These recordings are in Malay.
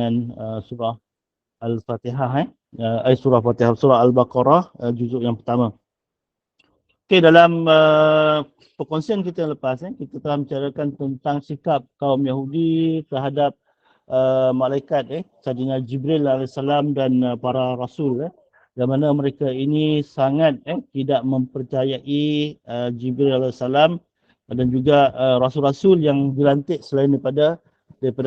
dengan surah Al-Fatihah, surah Fatihah, surah Al-Baqarah, juzuk yang pertama. Okey, dalam perkongsian kita lepas, kita telah bicarakan tentang sikap kaum Yahudi terhadap malaikat, Sayyidina Jibril AS dan para rasul, yang mana mereka ini sangat tidak mempercayai Jibril AS dan juga rasul-rasul yang dilantik selain daripada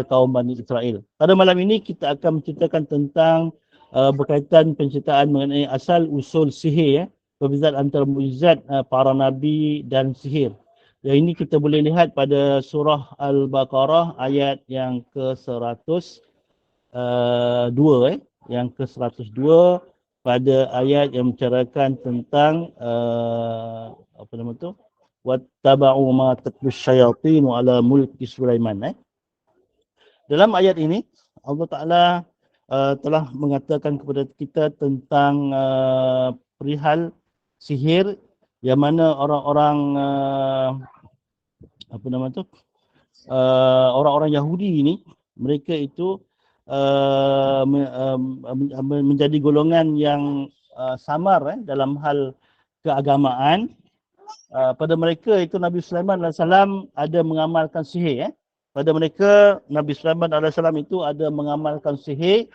kaum Bani Israel. Pada malam ini kita akan menceritakan tentang berkaitan penceritaan mengenai asal usul sihir, perbezaan antara mukjizat para nabi dan sihir. Yang ini kita boleh lihat pada surah Al-Baqarah ayat yang ke-102, yang ke-102 pada ayat yang menceritakan tentang apa nama tu? Wattaba'u ma tatlu syayatin ala mulki Sulaiman. Dalam ayat ini Allah Taala telah mengatakan kepada kita tentang perihal sihir, yang mana orang-orang apa nama tu, orang-orang Yahudi ini, mereka itu menjadi golongan yang samar dalam hal keagamaan. Pada mereka itu Nabi Sulaiman AS ada mengamalkan sihir. Pada mereka Nabi Sulaiman AS itu ada mengamalkan sihir.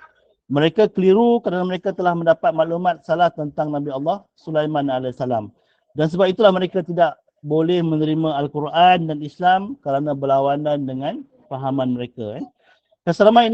Mereka keliru kerana mereka telah mendapat maklumat salah tentang Nabi Allah Sulaiman AS. Dan sebab itulah mereka tidak boleh menerima Al-Quran dan Islam kerana berlawanan dengan fahaman mereka. Kesamaran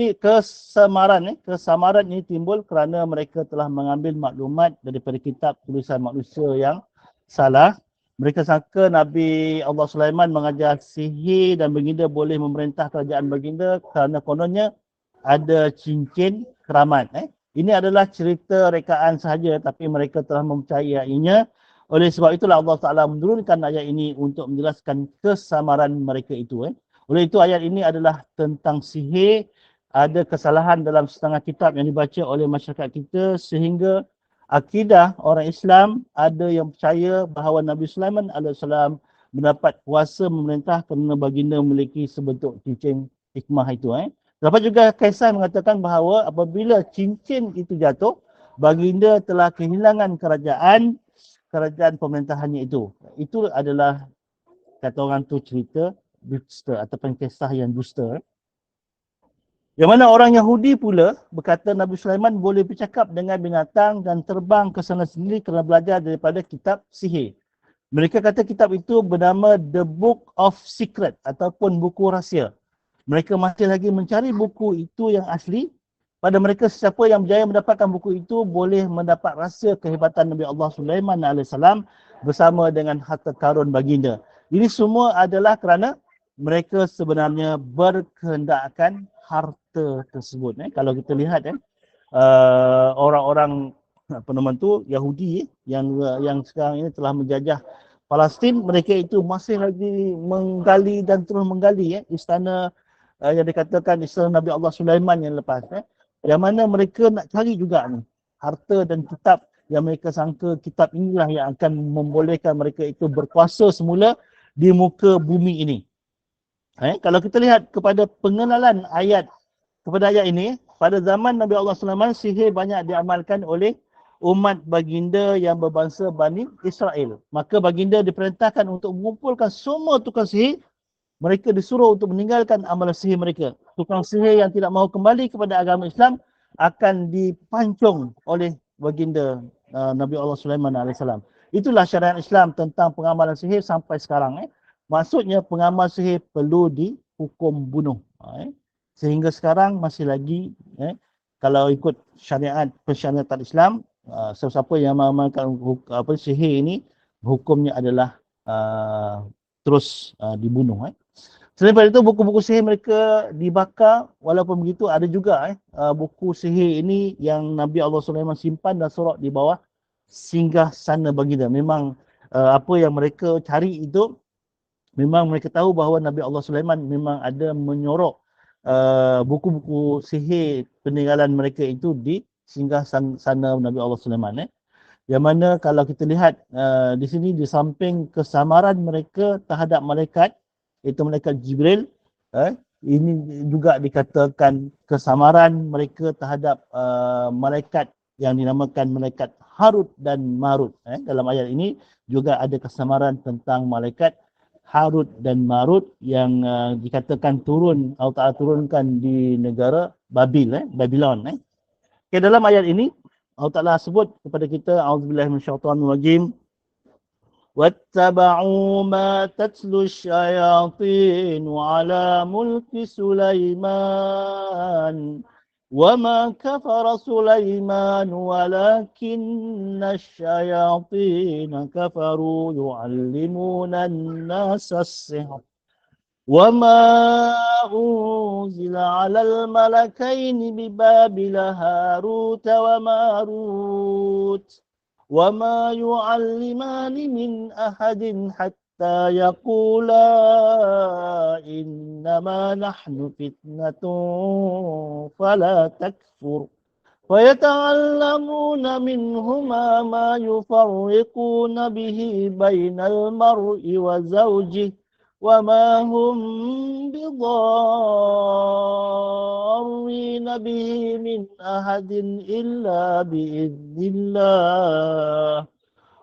ini timbul kerana mereka telah mengambil maklumat daripada kitab tulisan manusia yang salah. Mereka sangka Nabi Allah Sulaiman mengajar sihir dan baginda boleh memerintah kerajaan baginda kerana kononnya ada cincin keramat. Ini adalah cerita rekaan sahaja, tapi mereka telah mempercayainya. Oleh sebab itulah Allah Ta'ala menurunkan ayat ini untuk menjelaskan kesamaran mereka itu. Oleh itu ayat ini adalah tentang sihir. Ada kesalahan dalam setengah kitab yang dibaca oleh masyarakat kita sehingga akidah orang Islam ada yang percaya bahawa Nabi Sulaiman AS mendapat kuasa memerintah kerana baginda memiliki sebentuk cincin hikmah itu. Dapat juga kisah mengatakan bahawa apabila cincin itu jatuh, baginda telah kehilangan kerajaan pemerintahannya itu. Itu adalah, kata orang tu, cerita dusta ataupun kisah yang dusta. Yang mana orang Yahudi pula berkata Nabi Sulaiman boleh bercakap dengan binatang dan terbang ke sana sendiri kerana belajar daripada kitab sihir. Mereka kata kitab itu bernama The Book of Secret ataupun buku rahsia. Mereka masih lagi mencari buku itu yang asli. Pada mereka, sesiapa yang berjaya mendapatkan buku itu boleh mendapat rahsia kehebatan Nabi Allah Sulaiman AS bersama dengan harta karun baginda. Ini semua adalah kerana mereka sebenarnya berkehendakkan harta tersebut. Kalau kita lihat orang-orang apa nama tu, Yahudi yang sekarang ini telah menjajah Palestin, mereka itu masih lagi menggali dan terus menggali istana yang dikatakan istana Nabi Allah Sulaiman yang lepas. Yang mana mereka nak cari juga ni harta dan kitab yang mereka sangka kitab inilah yang akan membolehkan mereka itu berkuasa semula di muka bumi ini. Kalau kita lihat kepada pengenalan kepada ayat ini, pada zaman Nabi Allah Sulaiman, sihir banyak diamalkan oleh umat baginda yang berbangsa Bani Israel. Maka baginda diperintahkan untuk mengumpulkan semua tukang sihir. Mereka disuruh untuk meninggalkan amalan sihir mereka. Tukang sihir yang tidak mahu kembali kepada agama Islam akan dipancung oleh baginda Nabi Allah Sulaiman AS. Itulah syariat Islam tentang pengamalan sihir sampai sekarang. Maksudnya pengamal sihir perlu dihukum bunuh. Sehingga sekarang masih lagi, kalau ikut persyariatan Islam, siapa yang mengamalkan sihir ini, hukumnya adalah terus dibunuh. Selain daripada itu, buku-buku sihir mereka dibakar. Walaupun begitu, ada juga buku sihir ini yang Nabi Allah Sulaiman simpan dan sorok di bawah singgah sana baginda. Memang apa yang mereka cari itu, memang mereka tahu bahawa Nabi Allah Sulaiman memang ada menyorok buku-buku sihir peninggalan mereka itu di singgah sana Nabi Allah Sulaiman. Yang mana kalau kita lihat di sini, di samping kesamaran mereka terhadap malaikat, iaitu malaikat Jibril, ini juga dikatakan kesamaran mereka terhadap malaikat yang dinamakan malaikat Harut dan Marut. Dalam ayat ini juga ada kesamaran tentang malaikat Harut dan Marut yang dikatakan turun, Allah Ta'ala turunkan di negara Babylon. Okay, dalam ayat ini Allah Ta'ala sebut kepada kita, A'udzubillahi minasyaitonirrajim, واتبعوا ما تتلو الشياطين على ملك سليمان وما كفر سليمان ولكن الشياطين كفروا يعلمون الناس السحر وما أنزل على الملكين ببابل هاروت وماروت وما يعلمان من أحد حتى يقولا إنما نحن فتنة فلا تكفر ويتعلمون منهما ما يفرقون به بين المرء وزوجه وما هم بضارين به من أحد إلا بإذن الله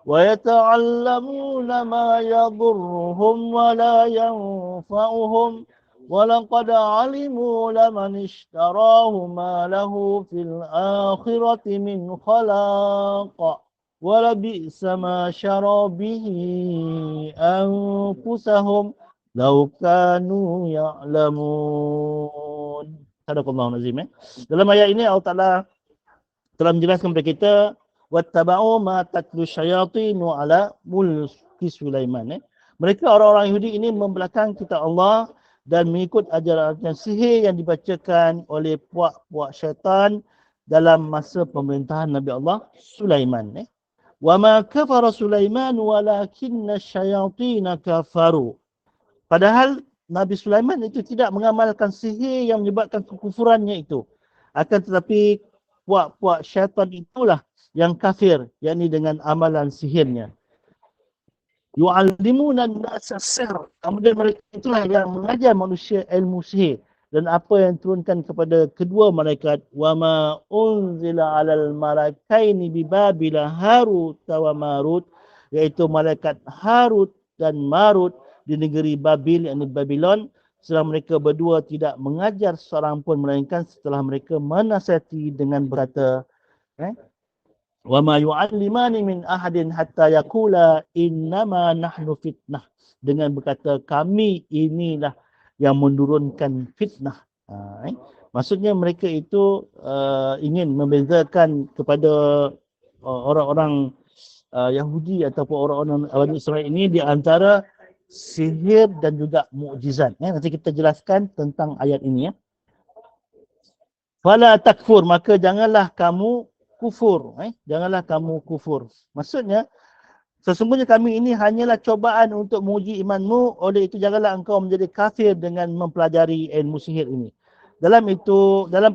ويتعلمون ما يضرهم ولا ينفعهم ولقد علموا لمن اشتراه ما له في الآخرة من خلاق ولبئس ما شرى به أنفسهم Lau kanu ya'lamun. Sadaqallahul azim. Dalam ayat ini Allah Ta'ala telah menjelaskan kepada kita wattaba'u ma tatlu syayatinu ala mulki Sulaiman. Mereka orang-orang Yahudi ini membelakang kitab Allah dan mengikut ajaran sihir yang dibacakan oleh puak-puak syaitan dalam masa pemerintahan Nabi Allah Sulaiman. Wa ma kafara Sulaiman walakinna syayatina kafaru. Padahal Nabi Sulaiman itu tidak mengamalkan sihir yang menyebabkan kekufurannya itu. Akan tetapi puak-puak syaitan itulah yang kafir, yakni dengan amalan sihirnya. Yu'allimuna an-nasa sihr. Kemudian mereka itulah yang mengajar manusia ilmu sihir. Dan apa yang turunkan kepada kedua malaikat. Wa ma unzila 'alal malakaini bi Babila Harut wa Marut, iaitu malaikat Harut dan Marut di negeri Babil, yakni Babylon, sedang mereka berdua tidak mengajar seorang pun melainkan setelah mereka menasihati dengan berkata, wa ma yu'allimani min ahadin hatta yaqula innama nahnu fitnah, dengan berkata kami inilah yang menurunkan fitnah. Maksudnya mereka itu ingin membezakan kepada orang-orang Yahudi ataupun orang-orang Bani Israel ini di antara sihir dan juga mukjizat. Nanti kita jelaskan tentang ayat ini. Fala takfur, maka janganlah kamu kufur. Janganlah kamu kufur. Maksudnya, sesungguhnya kami ini hanyalah cobaan untuk menguji imanmu, oleh itu janganlah engkau menjadi kafir dengan mempelajari ilmu sihir ini. Dalam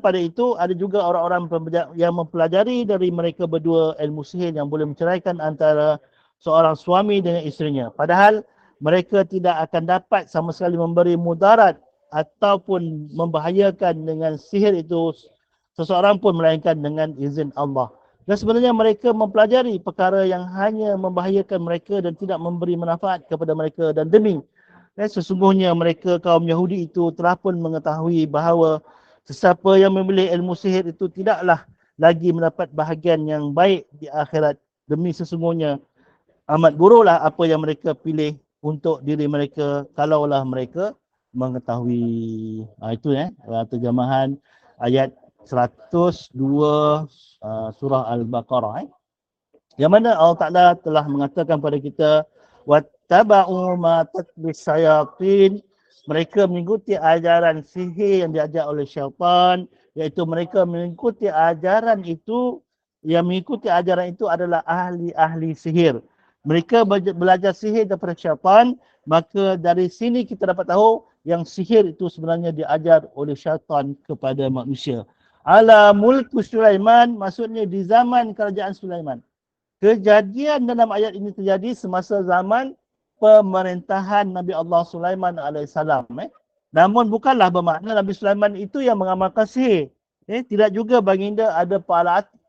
pada itu ada juga orang-orang yang mempelajari dari mereka berdua ilmu sihir yang boleh menceraikan antara seorang suami dengan isterinya. Padahal mereka tidak akan dapat sama sekali memberi mudarat ataupun membahayakan dengan sihir itu seseorang pun melainkan dengan izin Allah. Dan sebenarnya mereka mempelajari perkara yang hanya membahayakan mereka dan tidak memberi manfaat kepada mereka. Dan demi sesungguhnya mereka kaum Yahudi itu telah pun mengetahui bahawa sesiapa yang memilih ilmu sihir itu tidaklah lagi mendapat bahagian yang baik di akhirat. Demi sesungguhnya amat buruklah apa yang mereka pilih untuk diri mereka kalaulah mereka mengetahui. Itu terjemahan ayat 102 surah Al-Baqarah. Yang mana Allah Ta'ala telah mengatakan kepada kita wattaba'u ma tatlu syayatin, mereka mengikuti ajaran sihir yang diajar oleh syaitan, iaitu mereka mengikuti ajaran itu, yang mengikuti ajaran itu adalah ahli-ahli sihir. Mereka belajar sihir daripada syaitan, maka dari sini kita dapat tahu yang sihir itu sebenarnya diajar oleh syaitan kepada manusia. Ala mulku Sulaiman, maksudnya di zaman kerajaan Sulaiman. Kejadian dalam ayat ini terjadi semasa zaman pemerintahan Nabi Allah Sulaiman AS. Namun bukanlah bermakna Nabi Sulaiman itu yang mengamalkan sihir. Tidak juga baginda ada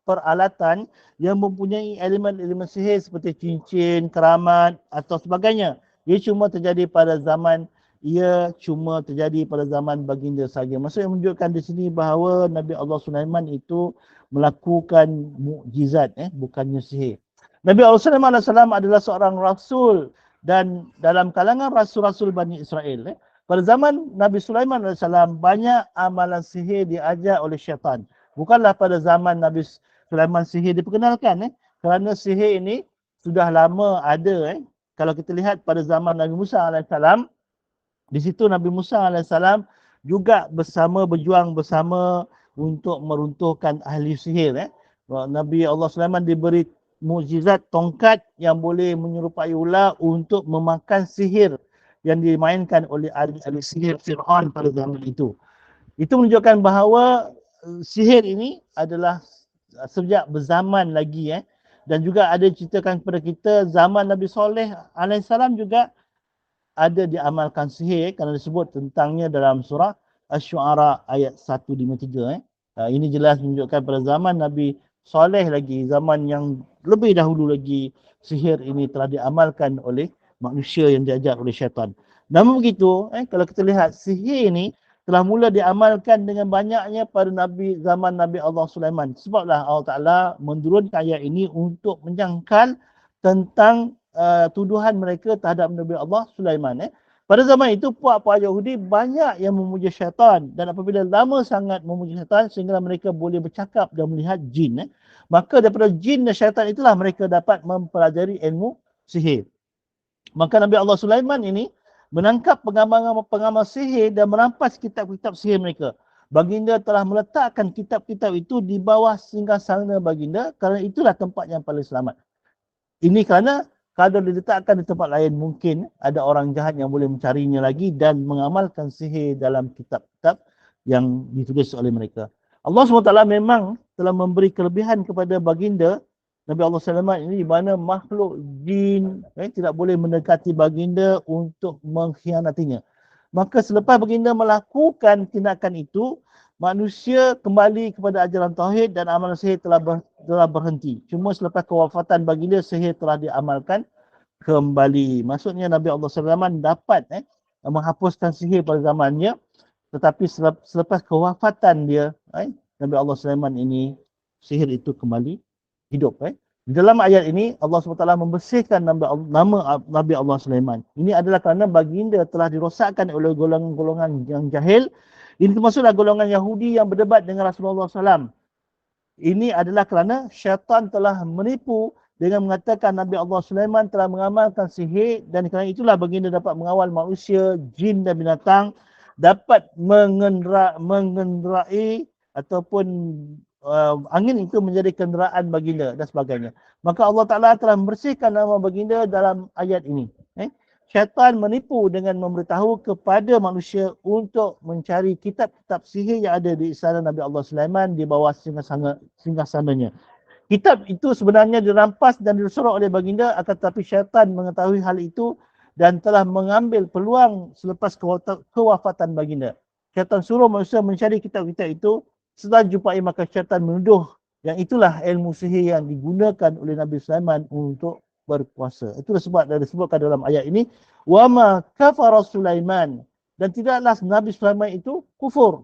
peralatan yang mempunyai elemen-elemen sihir seperti cincin, keramat atau sebagainya. Ia cuma terjadi pada zaman baginda saja. Maksudnya menunjukkan di sini bahawa Nabi Allah Sulaiman itu melakukan mukjizat, bukannya sihir. Nabi Allah Sulaiman AS adalah seorang rasul dan dalam kalangan rasul-rasul Bani Israel. Pada zaman Nabi Sulaiman AS banyak amalan sihir diajar oleh syaitan. Bukanlah pada zaman Nabi Sulaiman sihir diperkenalkan. Kerana sihir ini sudah lama ada. Kalau kita lihat pada zaman Nabi Musa AS, di situ Nabi Musa AS juga berjuang bersama untuk meruntuhkan ahli sihir. Nabi Allah Sulaiman diberi mukjizat tongkat yang boleh menyerupai ular untuk memakan sihir yang dimainkan oleh ahli sihir Fir'aun pada zaman itu. Itu menunjukkan bahawa sihir ini adalah sejak berzaman lagi. Dan juga ada ceritakan kepada kita zaman Nabi Soleh AS juga ada diamalkan sihir kerana disebut tentangnya dalam surah Asy-Syu'ara ayat 153. Ini jelas menunjukkan pada zaman Nabi Soleh lagi, zaman yang lebih dahulu lagi, sihir ini telah diamalkan oleh manusia yang diajar oleh syaitan. Namun begitu, kalau kita lihat sihir ini telah mula diamalkan dengan banyaknya pada zaman Nabi Allah Sulaiman. Sebablah Allah Ta'ala menurunkan ayat ini untuk menjangkal tentang tuduhan mereka terhadap Nabi Allah Sulaiman. Pada zaman itu puak-puak Yahudi banyak yang memuja syaitan, dan apabila lama sangat memuja syaitan sehingga mereka boleh bercakap dan melihat jin, maka daripada jin dan syaitan itulah mereka dapat mempelajari ilmu sihir. Maka Nabi Allah Sulaiman ini menangkap pengamal sihir dan merampas kitab-kitab sihir mereka. Baginda telah meletakkan kitab-kitab itu di bawah singgasana baginda kerana itulah tempat yang paling selamat. Ini kerana kalau diletakkan di tempat lain mungkin ada orang jahat yang boleh mencarinya lagi dan mengamalkan sihir dalam kitab-kitab yang ditulis oleh mereka. Allah SWT memang telah memberi kelebihan kepada baginda Nabi Allah Sulaiman ini, di mana makhluk jin tidak boleh mendekati baginda untuk mengkhianatinya. Maka selepas baginda melakukan tindakan itu, manusia kembali kepada ajaran tauhid dan amalan sihir telah berhenti. Cuma selepas kewafatan baginda, sihir telah diamalkan kembali. Maksudnya Nabi Allah Sulaiman dapat menghapuskan sihir pada zamannya, tetapi selepas kewafatan dia, Nabi Allah Sulaiman ini, sihir itu kembali hidup. Di dalam ayat ini Allah SWT membersihkan nama Nabi Allah Sulaiman. Ini adalah kerana baginda telah dirosakkan oleh golongan-golongan yang jahil. Ini termasuklah golongan Yahudi yang berdebat dengan Rasulullah SAW. Ini adalah kerana syaitan telah menipu dengan mengatakan Nabi Allah Sulaiman telah mengamalkan sihir, dan kerana itulah baginda dapat mengawal manusia, jin dan binatang, dapat mengenderai ataupun angin itu menjadi kenderaan baginda dan sebagainya. Maka Allah Ta'ala telah membersihkan nama baginda dalam ayat ini. Syaitan menipu dengan memberitahu kepada manusia untuk mencari kitab-kitab sihir yang ada di istana Nabi Allah Sulaiman di bawah singgasananya. Kitab itu sebenarnya dirampas dan disorok oleh baginda, akan tetapi syaitan mengetahui hal itu dan telah mengambil peluang selepas kewafatan baginda. Syaitan suruh manusia mencari kitab-kitab itu. Setelah jumpai, maka syaitan menuduh yang itulah ilmu sihir yang digunakan oleh Nabi Sulaiman untuk berkuasa. Itulah sebab disebutkan dalam ayat ini, wa ma kafara Sulaiman, dan tidaklah Nabi Sulaiman itu kufur.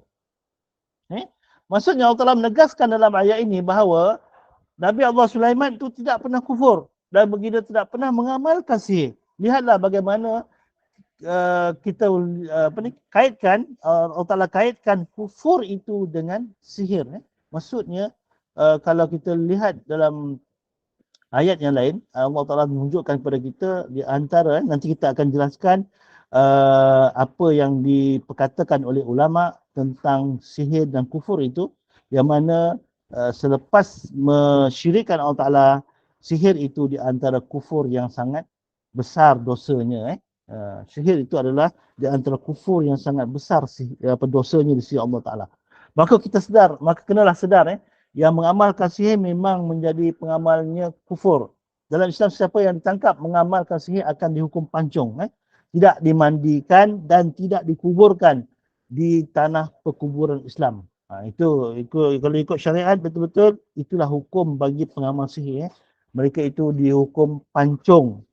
Maksudnya Allah Taala menegaskan dalam ayat ini bahawa Nabi Allah Sulaiman itu tidak pernah kufur dan baginda tidak pernah mengamalkan sihir. Lihatlah bagaimana kita kaitkan, Allah Ta'ala kaitkan kufur itu dengan sihir. Maksudnya kalau kita lihat dalam ayat yang lain, Allah Ta'ala menunjukkan kepada kita di antara, nanti kita akan jelaskan apa yang diperkatakan oleh ulama tentang sihir dan kufur itu, yang mana selepas mensyirikkan Allah Ta'ala, sihir itu di antara kufur yang sangat besar dosanya. Sihir itu adalah di antara kufur yang sangat besar dosanya di sisi Allah Ta'ala. Maka kenalah sedar yang mengamalkan sihir memang menjadi pengamalnya kufur. Dalam Islam, siapa yang ditangkap mengamalkan sihir akan dihukum pancung. tidak dimandikan dan tidak dikuburkan di tanah perkuburan Islam. Itu kalau ikut syariat betul-betul itulah hukum bagi pengamal sihir. Mereka itu dihukum pancung.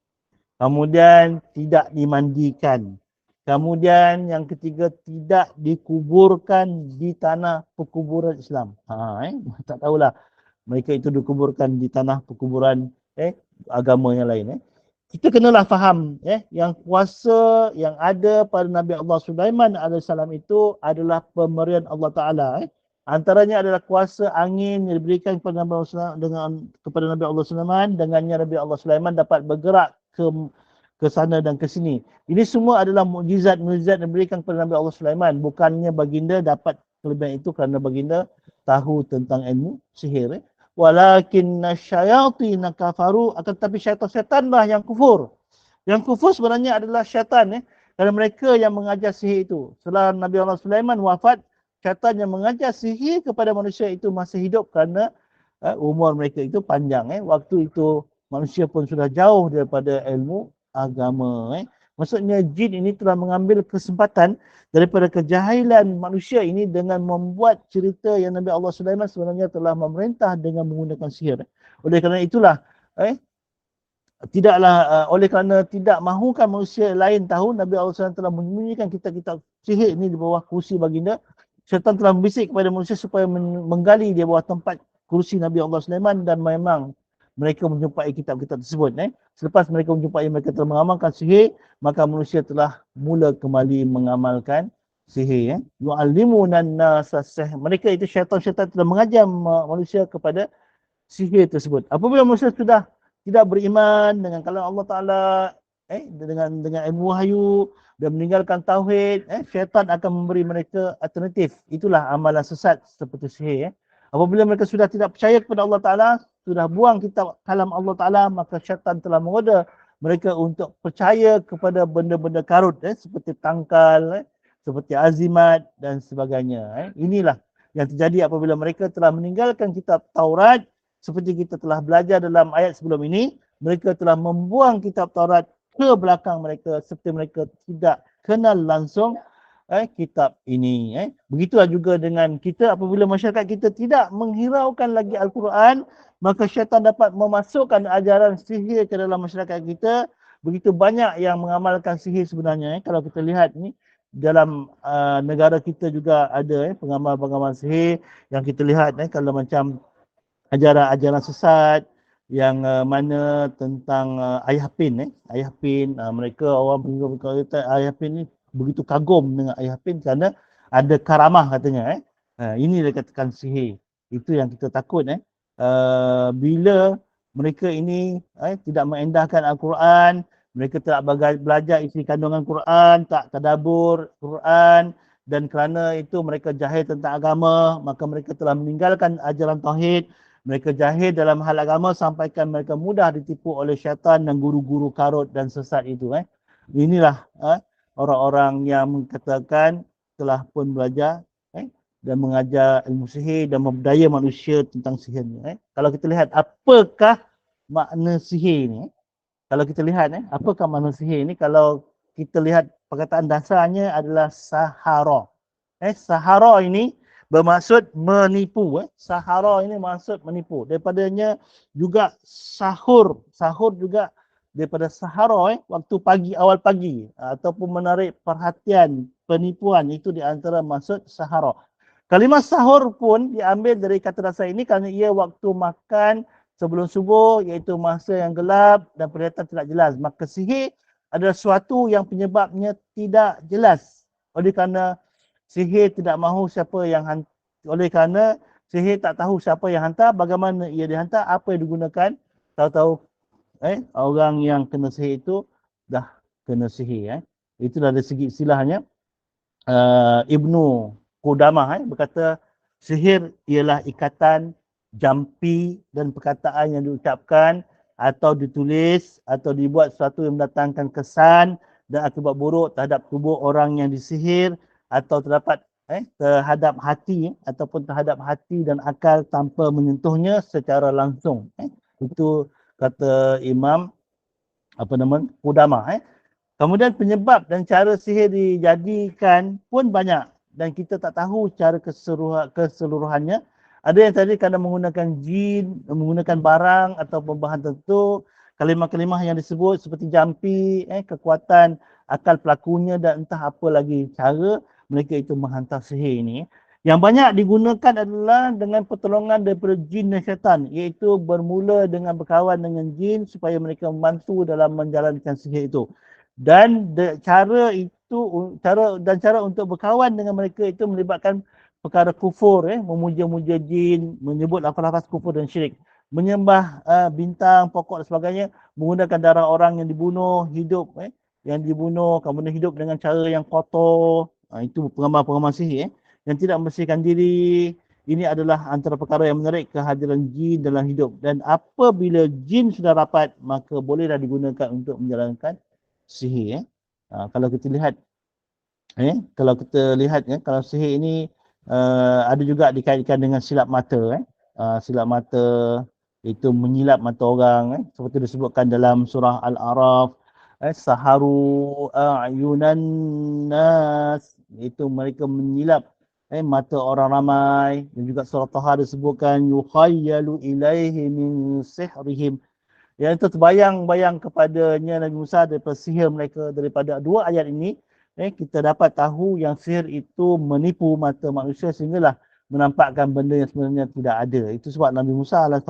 Kemudian tidak dimandikan. Kemudian yang ketiga tidak dikuburkan di tanah perkuburan Islam. Tak tahulah mereka itu dikuburkan di tanah perkuburan agama yang lain. Kita kenalah faham yang kuasa yang ada pada Nabi Allah Sulaiman alaihissalam itu adalah pemberian Allah Taala. Antaranya adalah kuasa angin yang diberikan kepada Nabi Allah kepada Nabi Allah Sulaiman, dengannya Nabi Allah Sulaiman dapat bergerak ke sana dan ke sini. Ini semua adalah mukjizat-mukjizat yang diberikan kepada Nabi Allah Sulaiman. Bukannya baginda dapat kelebihan itu kerana baginda tahu tentang ilmu sihir. Walakinna syayatina kafaru, akan tetapi syaitan-syaitanlah yang kufur. Yang kufur sebenarnya adalah syaitan kerana mereka yang mengajar sihir itu. Setelah Nabi Allah Sulaiman wafat, syaitan yang mengajar sihir kepada manusia itu masih hidup kerana umur mereka itu panjang. Waktu itu manusia pun sudah jauh daripada ilmu agama. Maksudnya jin ini telah mengambil kesempatan daripada kejahilan manusia ini dengan membuat cerita yang Nabi Allah Sulaiman sebenarnya telah memerintah dengan menggunakan sihir. Oleh kerana itulah oleh kerana tidak mahukan manusia lain tahu, Nabi Allah Sulaiman telah menyembunyikan kitab-kitab sihir ini di bawah kursi baginda. Syaitan telah membisik kepada manusia supaya menggali di bawah tempat kursi Nabi Allah Sulaiman, dan memang mereka menjumpai kitab-kitab tersebut. Selepas mereka menjumpai, mereka telah mengamalkan sihir, maka manusia telah mula kembali mengamalkan sihir. Yu'allimunan nasa sihr. Mereka itu syaitan-syaitan telah mengajar manusia kepada sihir tersebut. Apabila manusia sudah tidak beriman dengan kalam Allah Ta'ala, dengan ilmu wahyu, dan meninggalkan tauhid, syaitan akan memberi mereka alternatif. Itulah amalan sesat seperti sihir. Apabila mereka sudah tidak percaya kepada Allah Ta'ala, sudah buang kitab kalam Allah Ta'ala, maka syaitan telah menggoda mereka untuk percaya kepada benda-benda karut seperti tangkal, seperti azimat dan sebagainya. Inilah yang terjadi apabila mereka telah meninggalkan kitab Taurat. Seperti kita telah belajar dalam ayat sebelum ini, mereka telah membuang kitab Taurat ke belakang mereka seperti mereka tidak kenal langsung kitab ini. Begitulah juga dengan kita, apabila masyarakat kita tidak menghiraukan lagi Al-Quran, maka syaitan dapat memasukkan ajaran sihir ke dalam masyarakat kita. Begitu banyak yang mengamalkan sihir sebenarnya. Kalau kita lihat ni, dalam negara kita juga ada pengamal-pengamal sihir yang kita lihat kalau macam ajaran-ajaran sesat yang mana tentang ayah pin. Ayah pin, mereka orang kata ayah pin ni begitu kagum dengan ayah pin kerana ada karamah katanya. Ini dia katakan sihir. Itu yang kita takut. Bila mereka ini tidak mengindahkan Al-Quran, mereka tak belajar isi kandungan Quran, tak tadabbur Quran, dan kerana itu mereka jahil tentang agama, maka mereka telah meninggalkan ajaran tauhid. Mereka jahil dalam hal agama sampaikan mereka mudah ditipu oleh syaitan dan guru-guru karut dan sesat itu. Inilah orang-orang yang mengatakan telah pun belajar dan mengajar ilmu sihir dan memberdaya manusia tentang sihir ni. Kalau kita lihat apakah makna sihir ni? Kalau kita lihat apakah makna sihir ni? Kalau kita lihat perkataan dasarnya adalah sahara. Sahara ini bermaksud menipu. Sahara ini maksud menipu. Daripadanya juga sahur. Sahur juga daripada sahara, waktu pagi, awal pagi, ataupun menarik perhatian, penipuan, itu di antara maksud sahara. Kalimah sahur pun diambil dari kata dasar ini kerana ia waktu makan sebelum subuh, iaitu masa yang gelap dan penglihatan tidak jelas. Maka sihir adalah sesuatu yang penyebabnya tidak jelas. Oleh kerana sihir tidak mahu siapa yang hantar, oleh kerana sihir tak tahu siapa yang hantar, bagaimana ia dihantar, apa yang digunakan. Tahu-tahu orang yang kena sihir itu dah kena sihir. Itulah dari segi istilahnya. Ibnu Qudamah berkata sihir ialah ikatan jampi dan perkataan yang diucapkan atau ditulis atau dibuat sesuatu yang mendatangkan kesan dan akibat buruk terhadap tubuh orang yang disihir atau terdapat terhadap hati ataupun terhadap hati dan akal tanpa menyentuhnya secara langsung. Itu kata Imam Qudamah. Kemudian penyebab dan cara sihir dijadikan pun banyak dan kita tak tahu cara keseluruhannya. Ada yang tadi kadang menggunakan jin, menggunakan barang atau bahan tertentu, kalimah-kalimah yang disebut seperti jampi, kekuatan akal pelakunya dan entah apa lagi cara mereka itu menghantar sihir ini. Yang banyak digunakan adalah dengan pertolongan daripada jin dan syaitan, iaitu bermula dengan berkawan dengan jin supaya mereka membantu dalam menjalankan sihir itu. Dan cara untuk berkawan dengan mereka itu melibatkan perkara kufur, memuja-muja jin, menyebut lafaz-lafaz kufur dan syirik, menyembah bintang, pokok dan sebagainya, menggunakan darah orang yang dibunuh hidup, yang dibunuh kemudian hidup dengan cara yang kotor. Itu pengamal-pengamal sihir yang tidak membersihkan diri. Ini adalah antara perkara yang menarik kehadiran jin dalam hidup. Dan apabila jin sudah rapat, maka bolehlah digunakan untuk menjalankan sihir. Kalau kita lihat, kalau sihir ini ada juga dikaitkan dengan silap mata. Silap mata itu menyilap mata orang, seperti disebutkan dalam surah Al-A'raf, saharu a'yunan nas, itu mereka menyilap mata orang ramai. Dan juga surah Taha disebutkan yukhayyalu ilaihi min sihrihim. Yang itu terbayang-bayang kepadanya Nabi Musa daripada sihir mereka. Daripada dua ayat ini, kita dapat tahu yang sihir itu menipu mata manusia sehinggalah menampakkan benda yang sebenarnya tidak ada. Itu sebab Nabi Musa AS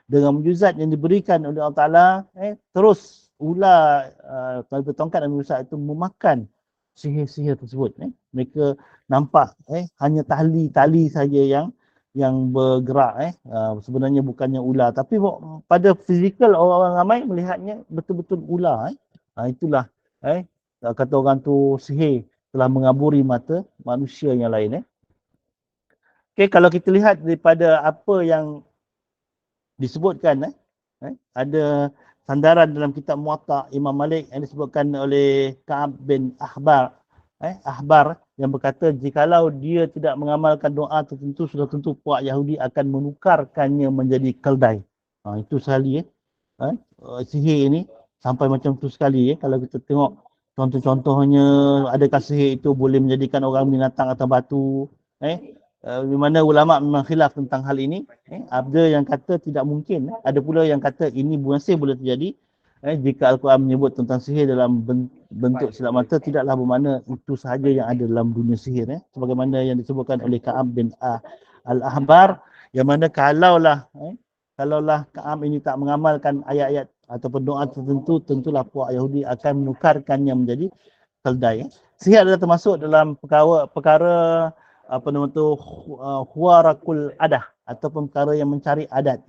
dengan mujizat yang diberikan oleh Allah Ta'ala, terus ular tongkat Nabi Musa itu memakan sihir-sihir tersebut. Mereka nampak hanya tali saja yang bergerak, sebenarnya bukannya ular, tapi pada fizikal orang ramai melihatnya betul-betul ular. Itulah kata orang tu sihir telah mengaburi mata manusia yang lain. Kalau kita lihat daripada apa yang disebutkan, ada sandaran dalam kitab Muwatta Imam Malik yang disebutkan oleh Ka'ab bin Ahbar, yang berkata jikalau dia tidak mengamalkan doa tertentu, sudah tentu puak Yahudi akan menukarkannya menjadi keldai. Itu sekali sihir ini sampai macam tu sekali. Kalau kita tengok contoh-contohnya, adakah sihir itu boleh menjadikan orang binatang atau batu, di mana ulama memang khilaf tentang hal ini. Ada yang kata tidak mungkin, ada pula yang kata ini masih boleh terjadi. Jika Al-Quran menyebut tentang sihir dalam bentuk silap mata, tidaklah bermakna itu sahaja yang ada dalam dunia sihir. Sebagaimana yang disebutkan oleh Ka'ab bin Al-Ahbar, yang mana kalaulah Ka'ab ini tak mengamalkan ayat-ayat ataupun doa tertentu, tentulah puak Yahudi akan menukarkannya menjadi keldai. Sihir adalah termasuk dalam perkara huwarakul adah, ataupun perkara yang mencari adat.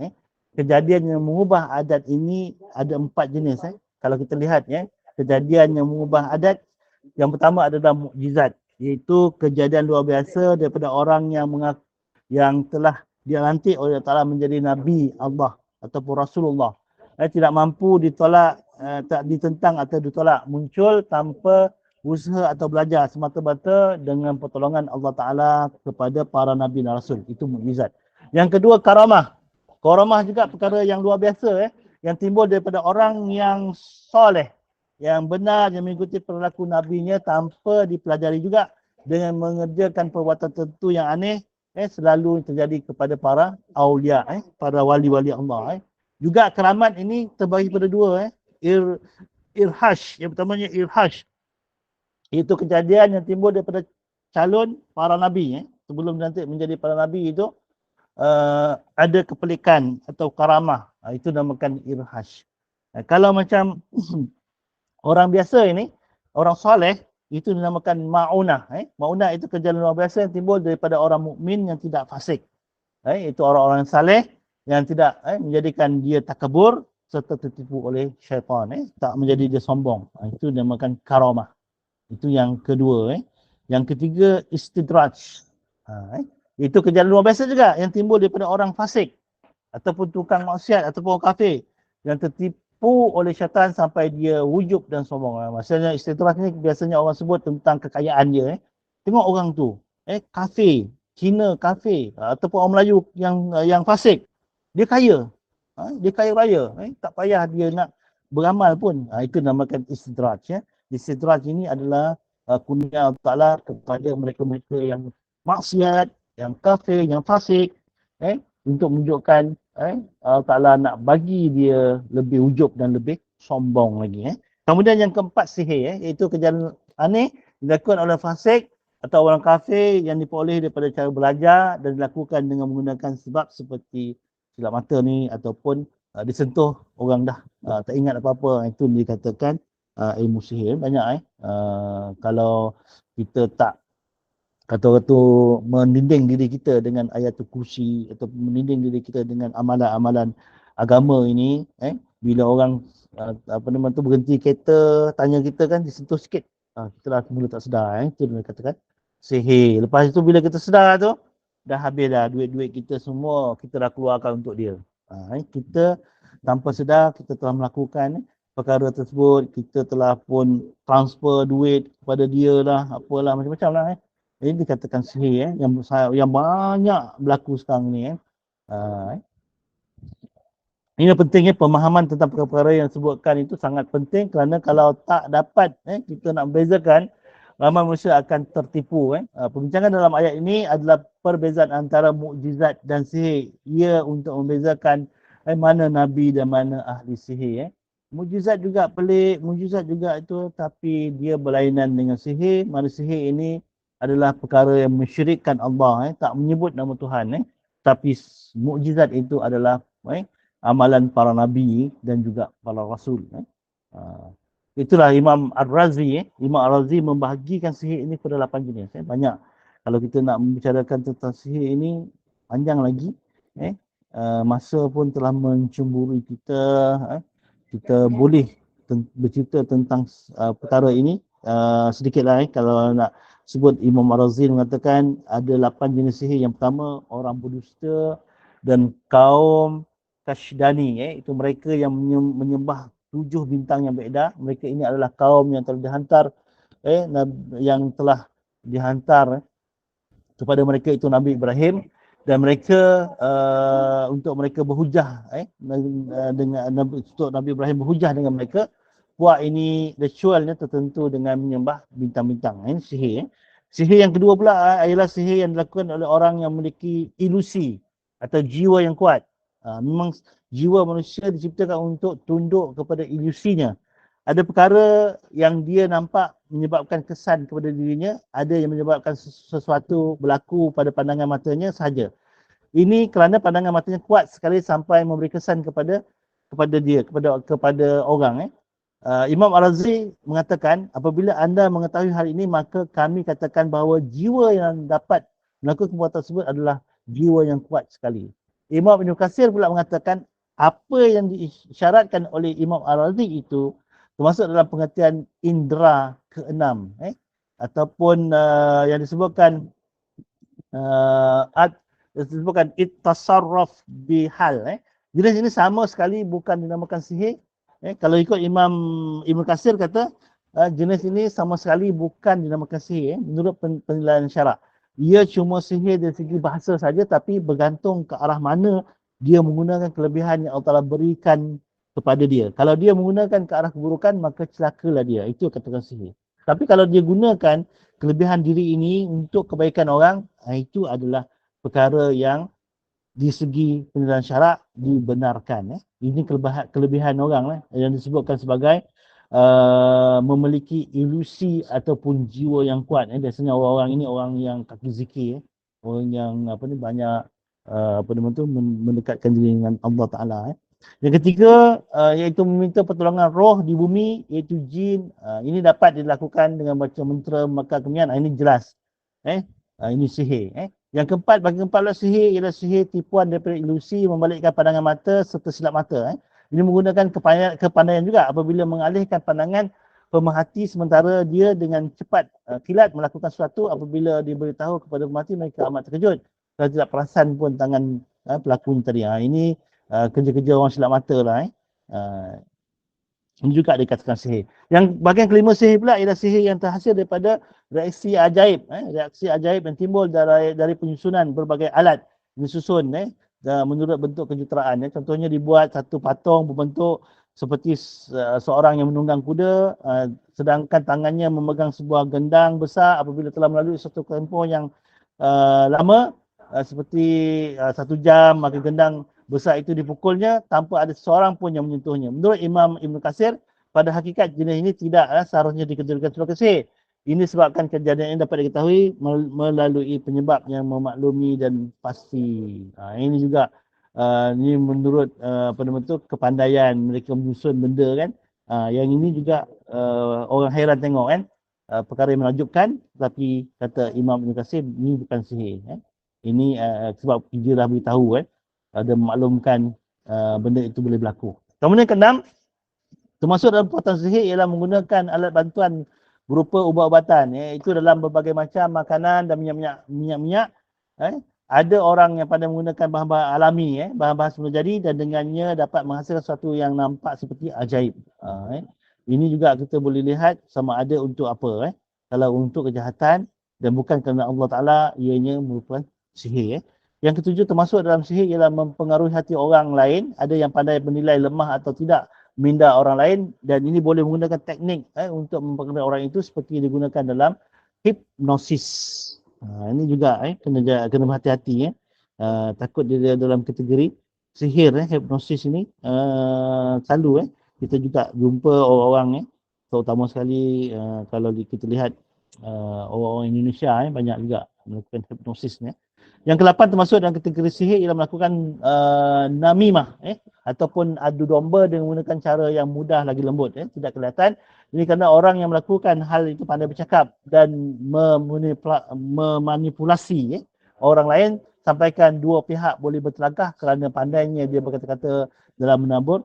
Kejadian yang mengubah adat ini ada 4 jenis. Kalau kita lihat, kejadian yang mengubah adat, yang pertama adalah mukjizat, iaitu kejadian luar biasa daripada orang yang telah dilantik oleh Allah Ta'ala menjadi Nabi Allah ataupun Rasulullah. Tidak mampu ditolak, tak ditentang atau ditolak, muncul tanpa usaha atau belajar, semata-mata dengan pertolongan Allah Ta'ala kepada para Nabi dan Rasul. Itu mukjizat. Yang kedua, karamah. Karamah juga perkara yang luar biasa, yang timbul daripada orang yang soleh, yang benar, yang mengikuti perilaku Nabi-Nya tanpa dipelajari juga, dengan mengerjakan perbuatan tertentu yang aneh, selalu terjadi kepada para awliya, para wali-wali Allah. Juga keramat ini terbagi pada dua, irhash. Yang pertamanya irhash, itu kejadian yang timbul daripada calon para Nabi. Sebelum nanti menjadi para Nabi itu, ada kepelikan atau karamah. Itu namakan irhash. Kalau macam orang biasa ini, orang soleh, itu dinamakan ma'unah. Ma'unah itu kejadian luar biasa yang timbul daripada orang mukmin yang tidak fasik. Itu orang-orang saleh yang tidak menjadikan dia takabur serta tertipu oleh syaitan. Tak menjadi dia sombong. Itu dinamakan karamah. Itu yang kedua. Yang ketiga, istidraj. Itu kejadian luar biasa juga yang timbul daripada orang fasik ataupun tukang maksiat ataupun orang kafir yang tertipu oleh syaitan sampai dia wujub dan sombong. Maksudnya istidraj ni biasanya orang sebut tentang kekayaan dia. Tengok orang tu, kafir, Cina kafir, ataupun orang Melayu yang fasik, dia kaya. Dia kaya raya, tak payah dia nak beramal pun. Itu namakan istidraj. Istidraj ini adalah kurnia Allah Ta'ala kepada mereka-mereka yang maksiat, yang kafir, yang fasik, untuk menunjukkan Allah Ta'ala nak bagi dia lebih ujub dan lebih sombong lagi. Kemudian yang keempat sihir, iaitu kejadian aneh dilakukan oleh fasik atau orang kafir yang diperoleh daripada cara belajar dan dilakukan dengan menggunakan sebab seperti silap mata ni ataupun disentuh orang dah tak ingat apa-apa, itu dikatakan ilmu sihir. Banyak kalau kita tak kata orang tu meninding diri kita dengan ayatul kursi atau meninding diri kita dengan amalan-amalan agama ini, bila orang berhenti kereta tanya kita kan, disentuh sikit, kita dah mula tak sedar, itu dia katakan sihir. Lepas itu bila kita sedar tu, dah habis dah duit-duit kita semua kita dah keluarkan untuk dia. Kita tanpa sedar kita telah melakukan perkara tersebut, kita telah pun transfer duit kepada dia lah, apalah macam-macam lah. Ini dikatakan sihir yang banyak berlaku sekarang ni. Ini pentingnya pemahaman tentang perkara-perkara yang disebutkan itu sangat penting, kerana kalau tak dapat kita nak membezakan, ramai manusia akan tertipu. Perbincangan dalam ayat ini adalah perbezaan antara mukjizat dan sihir. Ia untuk membezakan mana nabi dan mana ahli sihir. Mukjizat juga pelik, mukjizat juga itu, tapi dia berlainan dengan sihir. Mana sihir ini adalah perkara yang mensyirikkan Allah, tak menyebut nama Tuhan. Tapi mukjizat itu adalah amalan para nabi dan juga para rasul. Itulah Imam Ar-Razi. Imam Ar-Razi membahagikan sihir ini kepada 8 jenis. Banyak. Kalau kita nak membicarakan tentang sihir ini, panjang lagi. Masa pun telah mencemburui kita. Kita boleh bercerita tentang perkara ini sedikitlah. Kalau nak sebut, Imam Ar-Razi mengatakan ada 8 jenis sihir. Yang pertama, orang berdusta dan kaum Kashdani. Itu mereka yang menyembah 7 bintang yang beredar. Mereka ini adalah kaum yang telah dihantar kepada mereka itu Nabi Ibrahim, dan mereka untuk mereka berhujah dengan Nabi Ibrahim berhujah dengan mereka, buat ini ritualnya tertentu dengan menyembah bintang-bintang. Ini sihir. Sihir yang kedua pula ialah sihir yang dilakukan oleh orang yang memiliki ilusi atau jiwa yang kuat. Memang jiwa manusia diciptakan untuk tunduk kepada ilusinya. Ada perkara yang dia nampak menyebabkan kesan kepada dirinya, ada yang menyebabkan sesuatu berlaku pada pandangan matanya sahaja. Ini kerana pandangan matanya kuat sekali sampai memberi kesan kepada dia, kepada orang. Imam Ar-Razi mengatakan, apabila anda mengetahui hal ini, maka kami katakan bahawa jiwa yang dapat melakukan perbuatan tersebut adalah jiwa yang kuat sekali. Imam Ibn Katsir pula mengatakan, apa yang diisyaratkan oleh Imam Ar-Razi itu termasuk dalam pengertian indera keenam, ataupun yang disebutkan ittasarraf bihal. Jenis ini sama sekali bukan dinamakan sihir. Kalau ikut Imam Ibn Katsir kata, jenis ini sama sekali bukan dinamakan sihir menurut penilaian syarak. Ia cuma sihir dari segi bahasa saja, tapi bergantung ke arah mana dia menggunakan kelebihan yang Allah Ta'ala berikan kepada dia. Kalau dia menggunakan ke arah keburukan, maka celakalah dia. Itu katakan sihir. Tapi kalau dia gunakan kelebihan diri ini untuk kebaikan orang, itu adalah perkara yang di segi penilaian syarak dibenarkan. Ini kelebihan orang yang disebutkan sebagai memiliki ilusi ataupun jiwa yang kuat. Biasanya orang-orang ini orang yang kaki zikir, orang yang banyak mendekatkan diri dengan Allah Ta'ala. Yang ketiga iaitu meminta pertolongan roh di bumi, iaitu jin. Ini dapat dilakukan dengan baca mantra maka kemian. Ini jelas. Ini sihir. Yang keempat, bagi keempat sihir ialah sihir tipuan daripada ilusi, membalikkan pandangan mata serta silap mata. Ini menggunakan kepandaian juga apabila mengalihkan pandangan pemerhati sementara dia dengan cepat kilat melakukan sesuatu. Apabila diberitahu kepada pemerhati, mereka amat terkejut. Kalau tidak perasan pun tangan pelaku tadi. Ini kerja-kerja orang silap mata lah. Ini juga dikatakan sihir. Yang bahagian kelima sihir pula ialah sihir yang terhasil daripada reaksi ajaib. Reaksi ajaib yang timbul dari penyusunan berbagai alat disusun menurut bentuk kejutaraan. Contohnya dibuat satu patung berbentuk seperti seorang yang menunggang kuda, sedangkan tangannya memegang sebuah gendang besar apabila telah melalui satu tempoh yang lama, seperti 1 jam, maka gendang besar itu dipukulnya tanpa ada seorang pun yang menyentuhnya. Menurut Imam Ibn Katsir, pada hakikat jenis ini tidak seharusnya dikecualikan surah Kesir. Ini sebabkan kejadian ini dapat diketahui melalui penyebab yang memaklumi dan pasti. Ini juga ini menurut apa nama tu, kepandaian mereka menyusun benda kan. Yang ini juga orang heran tengok kan. Perkara yang menakjubkan, tapi kata Imam Ibn Katsir ini bukan sihir kan. Ini sebab dia dah beritahu kan, ada memaklumkan benda itu boleh berlaku. Kemudian keenam, termasuk dalam perbuatan sihir ialah menggunakan alat bantuan berupa ubat-ubatan, iaitu dalam berbagai macam makanan dan minyak-minyak. Ada orang yang pandai menggunakan bahan-bahan alami, bahan-bahan semula jadi, dan dengannya dapat menghasilkan sesuatu yang nampak seperti ajaib. Ini juga kita boleh lihat sama ada untuk apa. Kalau untuk kejahatan dan bukan kerana Allah Ta'ala, ianya merupakan sihir. Yang ketujuh, termasuk dalam sihir ialah mempengaruhi hati orang lain. Ada yang pandai menilai lemah atau tidak minda orang lain, dan ini boleh menggunakan teknik untuk mempengaruhi orang itu seperti digunakan dalam hipnosis. Ini juga kena berhati-hati. Takut dia dalam kategori sihir. Hipnosis ini selalu kita juga jumpa orang-orang terutama sekali kalau kita lihat orang-orang Indonesia banyak juga melakukan hipnosis ni. Yang ke-8 termasuk dalam kategori sihir ialah melakukan namimah ataupun adu domba dengan menggunakan cara yang mudah lagi lembut, tidak kelihatan. Ini kerana orang yang melakukan hal itu pandai bercakap dan memanipulasi orang lain, sampaikan dua pihak boleh bertelagah kerana pandainya dia berkata-kata dalam menabur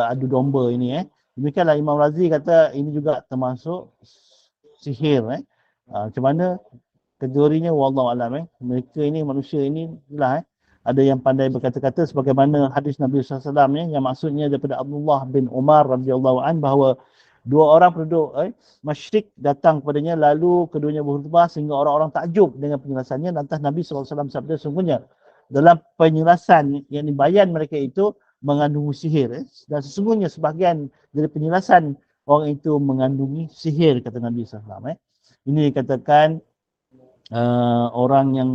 adu domba ini. Demikianlah Imam Razi kata ini juga termasuk sihir. Macam mana kategorinya, wallahu alam. Mereka ini, manusia ini lah ada yang pandai berkata-kata sebagaimana hadis Nabi SAW yang maksudnya daripada Abdullah bin Umar radhiyallahu an, bahawa dua orang penduduk Masyrik datang kepadanya, lalu keduanya berkhutbah sehingga orang-orang takjub dengan penjelasannya. Lantas Nabi SAW sabda, sungguhnya dalam penjelasan yang dibayan mereka itu mengandungi sihir, dan sesungguhnya sebahagian dari penjelasan orang itu mengandungi sihir, kata Nabi SAW. Ini dikatakan orang yang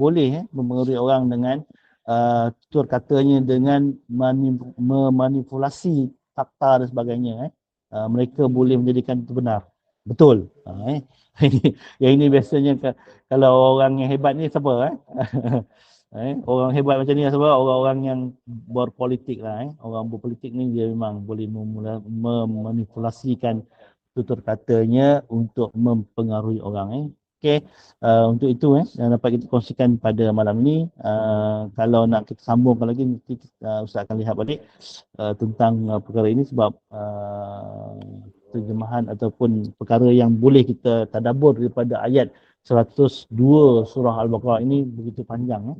boleh mempengaruhi orang dengan tutur katanya, dengan memanipulasi fakta dan sebagainya. Mereka boleh menjadikan itu benar. Betul. Yang ini biasanya kalau orang yang hebat ni siapa? Orang hebat macam ni sebab orang-orang yang berpolitik lah. Orang berpolitik ni dia memang boleh memanipulasikan tutur katanya untuk mempengaruhi orang. Okey, untuk itu yang dapat kita kongsikan pada malam ini. Kalau nak kita sambungkan lagi, nanti Ustaz akan lihat balik tentang perkara ini, sebab terjemahan ataupun perkara yang boleh kita tadabbur daripada ayat 102 surah Al-Baqarah ini begitu panjang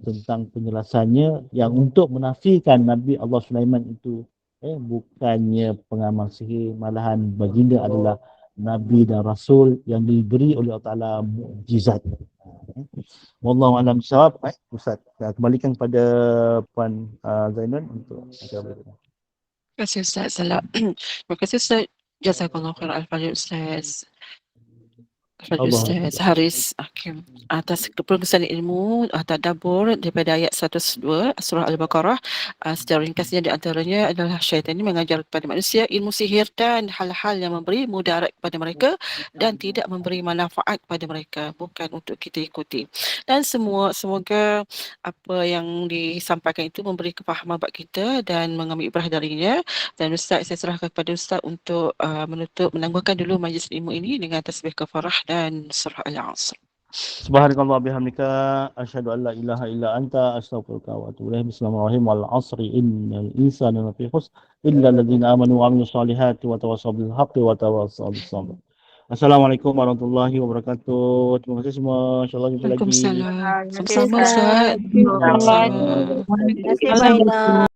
tentang penjelasannya, yang untuk menafikan Nabi Allah Sulaiman itu bukannya pengamal sihir, malahan baginda adalah Nabi dan Rasul yang diberi oleh Allah Ta'ala mukjizat. Wallahu a'lam bishawab. Ustaz, kembalikan kepada Puan Zainul untuk Terima kasih Ustaz Salah. Terima kasih Ustaz. Jazakallahu khair al-fadhil Ustaz. Ustaz Haris atas keperluan ilmu tadabbur daripada ayat 102 surah Al-Baqarah. Secara ringkasnya di antaranya adalah syaitan ini mengajar kepada manusia ilmu sihir dan hal-hal yang memberi mudarat kepada mereka dan tidak memberi manfaat kepada mereka, bukan untuk kita ikuti. Dan semoga apa yang disampaikan itu memberi kefahaman bagi kita dan mengambil ibrah darinya. Dan Ustaz, saya serahkan kepada Ustaz untuk menangguhkan dulu majlis ilmu ini dengan tasbih kafarah dan surah Al-Asr. Subhanakallah bihamdika asyhadu an la ilaha illa anta astaghfiruka wa atubu ilaik. Bismillahirrahmanirrahim. Wal 'asri innal insana lafi khusr illa alladziina aamanu wa 'amilus solihati wa tawassaw bil haqqi wa tawassaw bis sabr. Assalamualaikum warahmatullahi wabarakatuh. Terima kasih semua. Insyaallah jumpa lagi. Waalaikumsalam. Sama-sama Ustaz. Terima kasih banyak.